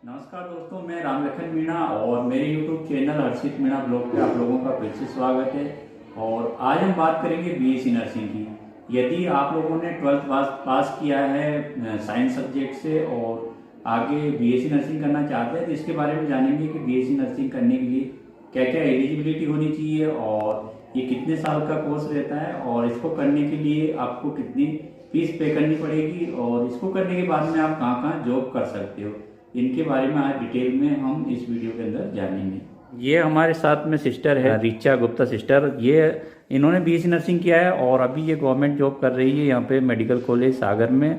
नमस्कार दोस्तों, मैं रामलखन मीणा और मेरे YouTube चैनल हर्षित मीणा ब्लॉग पे आप लोगों का फिर से स्वागत है। और आज हम बात करेंगे बीएससी नर्सिंग की। यदि आप लोगों ने 12th पास किया है साइंस सब्जेक्ट से और आगे बीएससी नर्सिंग करना चाहते हैं तो इसके बारे में जानेंगे कि बीएससी नर्सिंग करने के लिए क्या क्या एलिजिबिलिटी होनी चाहिए और ये कितने साल का कोर्स रहता है और इसको करने के लिए आपको कितनी फीस पे करनी पड़ेगी और इसको करने के बाद में आप कहाँ कहाँ जॉब कर सकते हो, इनके बारे में आज डिटेल में हम इस वीडियो के अंदर जानेंगे। ये हमारे साथ में सिस्टर है रिचा गुप्ता सिस्टर। ये इन्होंने बीएससी नर्सिंग किया है और अभी ये गवर्नमेंट जॉब कर रही है यहाँ पे मेडिकल कॉलेज सागर में।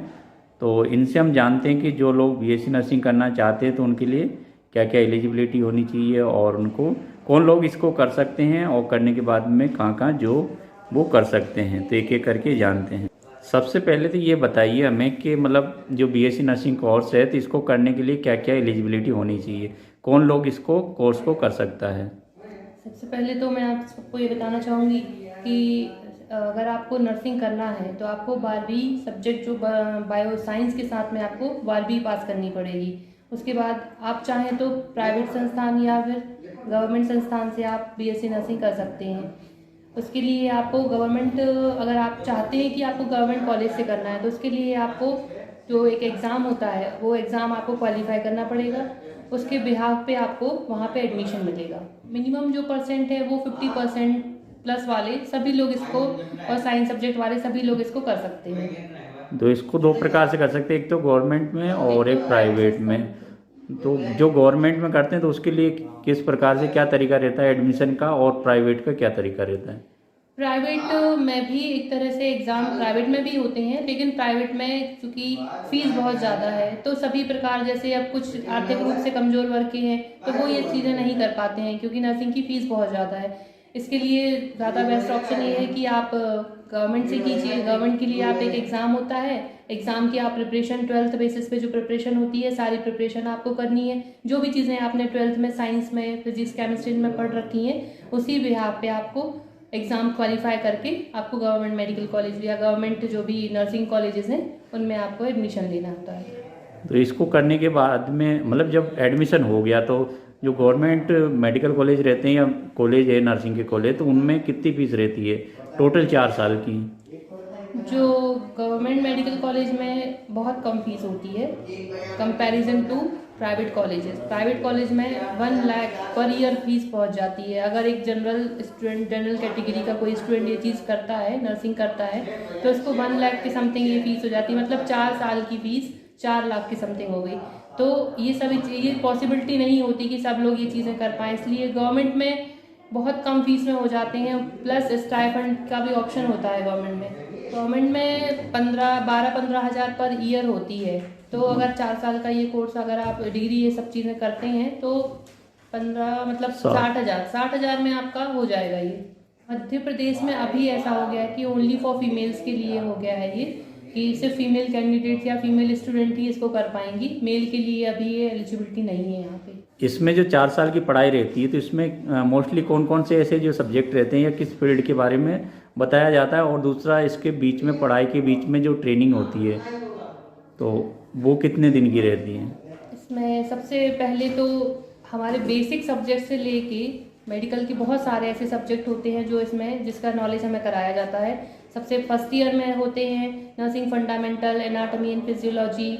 तो इनसे हम जानते हैं कि जो लोग बीएससी नर्सिंग करना चाहते हैं तो उनके लिए क्या क्या एलिजिबिलिटी होनी चाहिए और उनको कौन लोग इसको कर सकते हैं और करने के बाद में कहाँ कहाँ जॉब वो कर सकते हैं। तो एक एक करके जानते हैं। सबसे पहले तो ये बताइए हमें कि मतलब जो बीएससी नर्सिंग कोर्स है तो इसको करने के लिए क्या क्या एलिजिबिलिटी होनी चाहिए, कौन लोग इसको कोर्स को कर सकता है। सबसे पहले तो मैं आप सबको ये बताना चाहूँगी कि अगर आपको नर्सिंग करना है तो आपको 12वीं सब्जेक्ट जो बायो साइंस के साथ में आपको 12वीं पास करनी पड़ेगी। उसके बाद आप चाहें तो प्राइवेट संस्थान या फिर गवर्नमेंट संस्थान से आप बीएससी नर्सिंग कर सकते हैं। उसके लिए आपको गवर्नमेंट, अगर आप चाहते हैं कि आपको गवर्नमेंट कॉलेज से करना है तो उसके लिए आपको जो एक एग्ज़ाम होता है वो एग्ज़ाम आपको क्वालिफाई करना पड़ेगा। उसके बिहाफ पे आपको वहाँ पे एडमिशन मिलेगा। मिनिमम जो परसेंट है वो 50% प्लस वाले सभी लोग इसको, और साइंस सब्जेक्ट वाले सभी लोग इसको कर सकते हैं। तो इसको दो प्रकार से कर सकते हैं, एक तो गवर्नमेंट में और एक प्राइवेट में। तो जो गवर्नमेंट में करते हैं तो उसके लिए किस प्रकार से क्या तरीका रहता है एडमिशन का और प्राइवेट का क्या तरीका रहता है। प्राइवेट में भी एक तरह से एग्ज़ाम प्राइवेट में भी होते हैं, लेकिन प्राइवेट में चूँकि फ़ीस बहुत ज़्यादा है तो सभी प्रकार, जैसे अब कुछ आर्थिक रूप से कमज़ोर वर्ग के हैं तो वो ये चीज़ें नहीं कर पाते हैं क्योंकि नर्सिंग की फ़ीस बहुत ज़्यादा है। इसके लिए ज़्यादा बेस्ट ऑप्शन ये है कि आप गवर्नमेंट से कीजिए। गवर्नमेंट के लिए आप एक एग्ज़ाम होता है, एग्ज़ाम की आप प्रिपरेशन 12th बेसिस पे जो प्रिपरेशन होती है सारी प्रिपरेशन आपको करनी है। जो भी चीज़ें आपने 12th में साइंस में फिजिक्स केमिस्ट्री में पढ़ रखी हैं उसी बिहाफ पे आपको एग्ज़ाम क्वालिफाई करके आपको गवर्नमेंट मेडिकल कॉलेज या गवर्नमेंट जो भी नर्सिंग कॉलेजेस हैं उनमें आपको एडमिशन लेना होता है। तो इसको करने के बाद में मतलब जब एडमिशन हो गया तो जो गवर्नमेंट मेडिकल कॉलेज रहते हैं या कॉलेज है नर्सिंग के कॉलेज, तो उनमें कितनी फीस रहती है टोटल 4 साल की। जो गवर्नमेंट मेडिकल कॉलेज में बहुत कम फीस होती है comparison to private colleges. Private college में 1 लाख पर ईयर फीस पहुंच जाती है। अगर एक जनरल स्टूडेंट, जनरल कैटेगरी का कोई स्टूडेंट ये चीज़ करता है, नर्सिंग करता है, तो उसको 1 लाख के समथिंग ये फीस हो जाती है। मतलब 4 साल की फीस 4 लाख की समथिंग हो गई। तो ये सभी ये पॉसिबिलिटी नहीं होती कि सब लोग ये चीज़ें कर पाएँ, इसलिए गवर्नमेंट में बहुत कम फीस में हो जाते हैं। प्लस स्टाइपेंड का भी ऑप्शन होता है गवर्नमेंट में। गवर्नमेंट में 12-15 हज़ार पर ईयर होती है। तो अगर 4 साल का ये कोर्स अगर आप डिग्री ये सब चीज़ें करते हैं तो 15 मतलब 60,000 में आपका हो जाएगा। ये मध्य प्रदेश में अभी ऐसा हो गया है कि ओनली फॉर फीमेल्स के लिए हो गया है ये, कि सिर्फ फीमेल कैंडिडेट या फीमेल स्टूडेंट ही इसको कर पाएंगी। मेल के लिए अभी ये एलिजिबिलिटी नहीं है यहाँ पे। इसमें जो 4 साल की पढ़ाई रहती है तो इसमें मोस्टली कौन कौन से ऐसे जो सब्जेक्ट रहते हैं या किस फील्ड के बारे में बताया जाता है, और दूसरा इसके बीच में पढ़ाई के बीच में जो ट्रेनिंग होती है तो वो कितने दिन की रहती है। इसमें सबसे पहले तो हमारे बेसिक सब्जेक्ट से लेके मेडिकल के बहुत सारे ऐसे सब्जेक्ट होते हैं जो इसमें जिसका नॉलेज हमें कराया जाता है। सबसे फर्स्ट ईयर में होते हैं nursing fundamental, anatomy and physiology,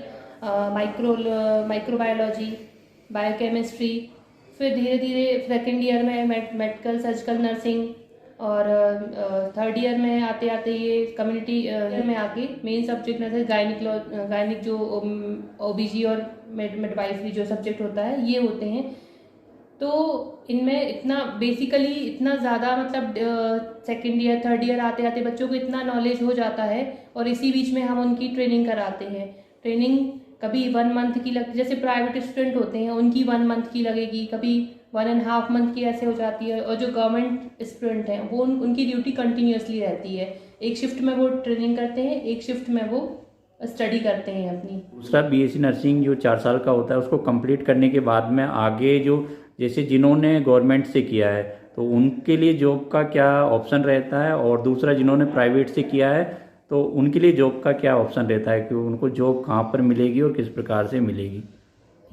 microbiology, biochemistry. फिर धीरे धीरे सेकेंड ईयर में मेडिकल सर्जिकल नर्सिंग, और थर्ड ईयर में आते आते ये कम्युनिटी में आके मेन सब्जेक्ट में से गायनिक जो ओबीजी और मिडवाइफरी जो सब्जेक्ट होता है ये होते हैं। तो इनमें इतना बेसिकली इतना ज़्यादा मतलब सेकेंड ईयर थर्ड ईयर आते आते बच्चों को इतना नॉलेज हो जाता है, और इसी बीच में हम उनकी ट्रेनिंग कराते हैं। ट्रेनिंग कभी 1 मंथ की लगती, जैसे प्राइवेट स्टूडेंट होते हैं उनकी 1 मंथ की लगेगी, कभी 1.5 मंथ की ऐसे हो जाती है। और जो गवर्नमेंट स्टूडेंट हैं वो उनकी ड्यूटी कंटिन्यूसली रहती है। एक शिफ्ट में वो ट्रेनिंग करते हैं, एक शिफ्ट में वो स्टडी करते हैं अपनी। दूसरा बीएससी नर्सिंग जो 4 साल का होता है उसको कंप्लीट करने के बाद में आगे जो जैसे जिन्होंने गवर्नमेंट से किया है तो उनके लिए जॉब का क्या ऑप्शन रहता है, और दूसरा जिन्होंने प्राइवेट से किया है तो उनके लिए जॉब का क्या ऑप्शन रहता है कि उनको जॉब कहाँ पर मिलेगी और किस प्रकार से मिलेगी।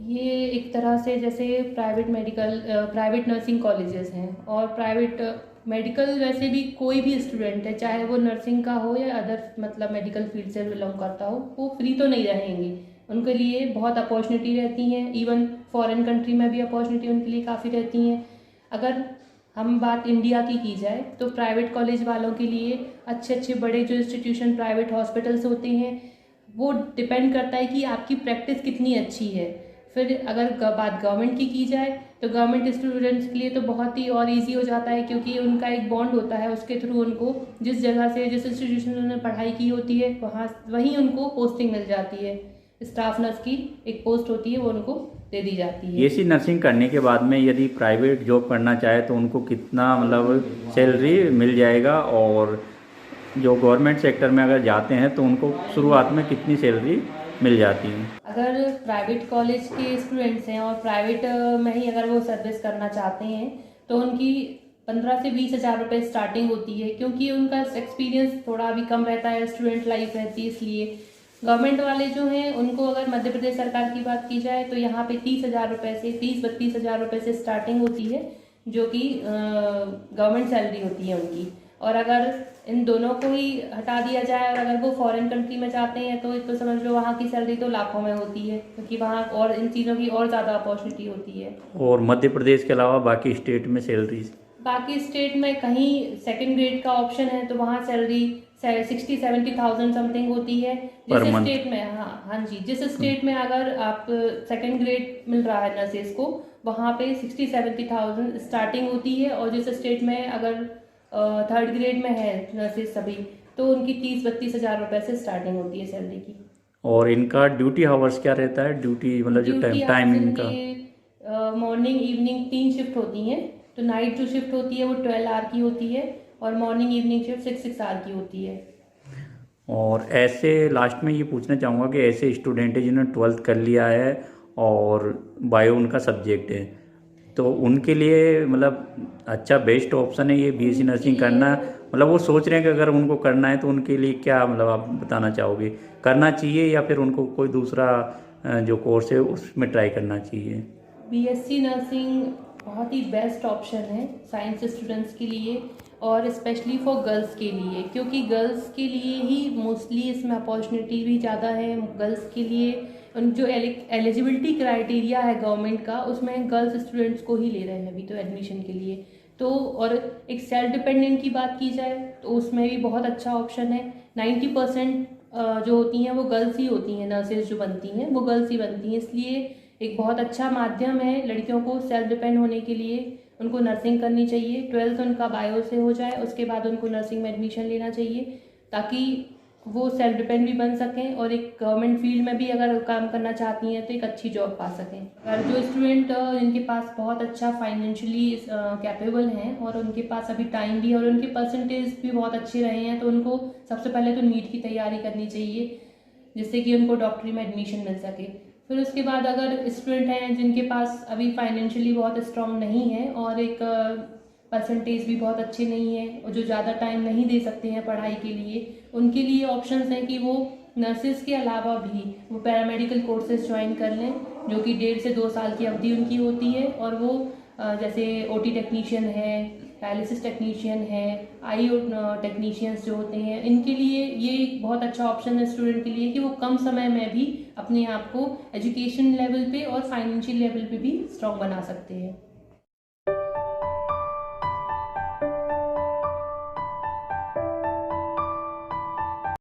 ये एक तरह से जैसे प्राइवेट नर्सिंग कॉलेजेस हैं और प्राइवेट मेडिकल, वैसे भी कोई भी स्टूडेंट है चाहे वो नर्सिंग का हो या अदर मतलब मेडिकल फील्ड से बिलोंग करता हो, वो फ्री तो नहीं रहेंगे। उनके लिए बहुत अपॉर्चुनिटी रहती हैं, इवन फॉरेन कंट्री में भी अपॉर्चुनिटी उनके लिए काफ़ी रहती हैं। अगर हम बात इंडिया की जाए तो प्राइवेट कॉलेज वालों के लिए अच्छे अच्छे बड़े जो इंस्टीट्यूशन प्राइवेट हॉस्पिटल्स होते हैं, वो डिपेंड करता है कि आपकी प्रैक्टिस कितनी अच्छी है। फिर अगर बात गवर्नमेंट की जाए तो गवर्नमेंट स्टूडेंट्स के लिए तो बहुत ही और इजी हो जाता है, क्योंकि उनका एक बॉन्ड होता है, उसके थ्रू उनको जिस जगह से जिस इंस्टीट्यूशन में उन्होंने पढ़ाई की होती है वहीं उनको पोस्टिंग मिल जाती है। स्टाफ नर्स की एक पोस्ट होती है, वो उनको दे दी जाती है। बीएससी नर्सिंग करने के बाद में यदि प्राइवेट जॉब करना चाहे तो उनको कितना मतलब सैलरी मिल जाएगा, और जो गवर्नमेंट सेक्टर में अगर जाते हैं तो उनको शुरुआत में कितनी सैलरी मिल जाती है? अगर प्राइवेट कॉलेज के स्टूडेंट्स हैं और प्राइवेट में ही अगर वो सर्विस करना चाहते हैं तो उनकी 15 से 20 हज़ार रुपये स्टार्टिंग होती है, क्योंकि उनका एक्सपीरियंस थोड़ा अभी कम रहता है, स्टूडेंट लाइफ रहती है। इसलिए गवर्नमेंट वाले जो हैं उनको अगर मध्य प्रदेश सरकार की बात की जाए तो यहाँ पे 30,000 रुपये से 30-32 हज़ार रुपये से स्टार्टिंग होती है, जो कि गवर्नमेंट सैलरी होती है उनकी। और अगर इन दोनों को ही हटा दिया जाए और अगर वो फॉरेन कंट्री में जाते हैं तो समझ लो वहाँ की सैलरी तो लाखों में होती है, क्योंकि वहाँ और इन चीज़ों की और ज़्यादा अपॉर्चुनिटी होती है। और मध्य प्रदेश के अलावा बाकी स्टेट में सैलरीज? बाकी स्टेट में कहीं सेकंड ग्रेड का ऑप्शन है तो वहाँ सैलरी 60-70,000 समथिंग होती है। जिस स्टेट में हाँ जी, जिस स्टेट में अगर आप सेकंड ग्रेड मिल रहा है नर्सेज को, वहाँ पे 60-70,000 स्टार्टिंग होती है। और जिस स्टेट में अगर थर्ड ग्रेड में है नर्सेज सभी, तो उनकी 30-32 हज़ार रुपये से स्टार्टिंग होती है सैलरी की। और इनका ड्यूटी हावर्स क्या रहता है? ड्यूटी मतलब जो टाइम इनका? मॉर्निंग इवनिंग 3 शिफ्ट होती हैं। तो नाइट जो शिफ्ट होती है वो 12 आवर की होती है और मॉर्निंग इवनिंग शिफ्ट 6 आवर की होती है। और ऐसे लास्ट में ये पूछना चाहूँगा कि ऐसे स्टूडेंट है जिन्होंने 12th कर लिया है और बायो उनका सब्जेक्ट है, तो उनके लिए मतलब अच्छा बेस्ट ऑप्शन है ये बीएससी नर्सिंग करना? मतलब वो सोच रहे हैं कि अगर उनको करना है तो उनके लिए क्या मतलब आप बताना चाहोगे, करना चाहिए या फिर उनको कोई दूसरा जो कोर्स है उसमें ट्राई करना चाहिए? बीएससी नर्सिंग बहुत ही बेस्ट ऑप्शन है साइंस स्टूडेंट्स के लिए और स्पेशली फॉर गर्ल्स के लिए, क्योंकि गर्ल्स के लिए ही मोस्टली इसमें अपॉर्चुनिटी भी ज़्यादा है। गर्ल्स के लिए उन जो एलिजिबिलिटी क्राइटेरिया है गवर्नमेंट का, उसमें गर्ल्स स्टूडेंट्स को ही ले रहे हैं अभी तो एडमिशन के लिए। तो और एक सेल्फ डिपेंडेंट की बात की जाए तो उसमें भी बहुत अच्छा ऑप्शन है। 90% जो होती हैं वो गर्ल्स ही होती हैं, नर्सेज जो बनती हैं वो गर्ल्स ही बनती हैं। इसलिए एक बहुत अच्छा माध्यम है लड़कियों को सेल्फ डिपेंड होने के लिए। उनको नर्सिंग करनी चाहिए, 12th उनका बायो से हो जाए, उसके बाद उनको नर्सिंग में एडमिशन लेना चाहिए ताकि वो सेल्फ डिपेंड भी बन सकें और एक गवर्नमेंट फील्ड में भी अगर काम करना चाहती हैं तो एक अच्छी जॉब पा सकें। और जो स्टूडेंट जिनके पास बहुत अच्छा फाइनेंशियली कैपेबल हैं और उनके पास अभी टाइम भी है और उनके परसेंटेज भी बहुत अच्छे रहे हैं, तो उनको सबसे पहले तो नीट की तैयारी करनी चाहिए जिससे कि उनको डॉक्टरी में एडमिशन मिल सके। फिर उसके बाद अगर स्टूडेंट हैं जिनके पास अभी फाइनेंशियली बहुत स्ट्रॉन्ग नहीं है और एक परसेंटेज भी बहुत अच्छे नहीं है और जो ज़्यादा टाइम नहीं दे सकते हैं पढ़ाई के लिए, उनके लिए ऑप्शंस हैं कि वो नर्सेज के अलावा भी वो पैरामेडिकल कोर्सेज ज्वाइन कर लें, जो कि 1.5 से 2 साल की अवधि उनकी होती है। और वो जैसे ओटी टेक्नीशियन है, डायलिसिस टेक्नीशियन है, आई टेक्नीशियंस जो होते हैं, इनके लिए ये एक बहुत अच्छा ऑप्शन है स्टूडेंट के लिए कि वो कम समय में भी अपने आप को एजुकेशन लेवल पे और फाइनेंशियल लेवल पे भी स्ट्रॉन्ग बना सकते हैं।